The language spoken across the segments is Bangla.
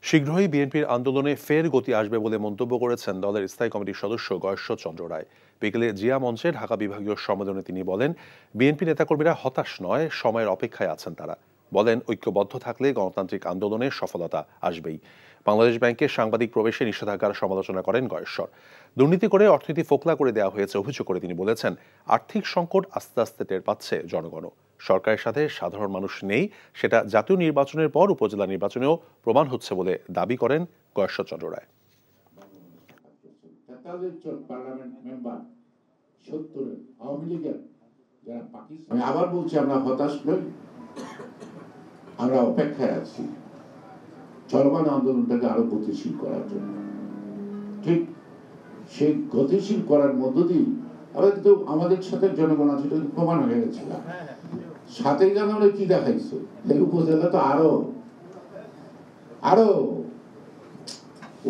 শীঘ্রই বিএনপির আন্দোলনে ফের গতি আসবে বলে মন্তব্য করেছেন দলের স্থায়ী কমিটির সদস্য গয়েশ্বর চন্দ্র রায়। বিকেলে জিয়া মঞ্চে ঢাকা বিভাগীয় সম্মেলনে তিনি বলেন, বিএনপি নেতাকর্মীরা হতাশ নয়, সময়ের অপেক্ষায় আছেন তারা। বলেন, ঐক্যবদ্ধ থাকলে গণতান্ত্রিক আন্দোলনে সফলতা আসবেই। বাংলাদেশ ব্যাংকের সাংবাদিক প্রবেশে নিষেধাজ্ঞার সমালোচনা করেন গয়েশ্বর। দুর্নীতি করে অর্থনীতি ফোকলা করে দেওয়া হয়েছে অভিযোগ করে তিনি বলেছেন, আর্থিক সংকট আস্তে আস্তে টের পাচ্ছে জনগণও। সরকারের সাথে সাধারণ মানুষ নেই, সেটা জাতীয় নির্বাচনের পর উপজেলা নির্বাচনেও প্রমাণ হচ্ছে বলে দাবি করেন গয়েশ্বর চন্দ্র রায়। আমি আবার বলছি, আমরা হতাশ নই, আমরা অপেক্ষায় আছি চলমান আন্দোলনটাকে আরো গতিশীল করার জন্য। ঠিক সেই গতিশীল করার মধ্য দিয়ে আমরা কিন্তু আমাদের সাথে জনগণ আছে প্রমাণ হয়ে গেছিল। 7 জানুয়ারি কি দেখাইছে, এই উপজেলা তো আরো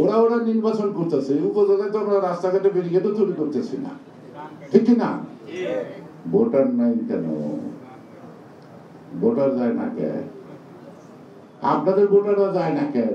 ওরা নির্বাচন করতেছে, উপজেলায় তো আমরা রাস্তাঘাটে ব্যারিকেডও তৈরি করতেছি না, ঠিক না? ভোটার নাই কেন? ভোটার যায় না কেন? আপনাদের ভোটাররা যায় না কেন?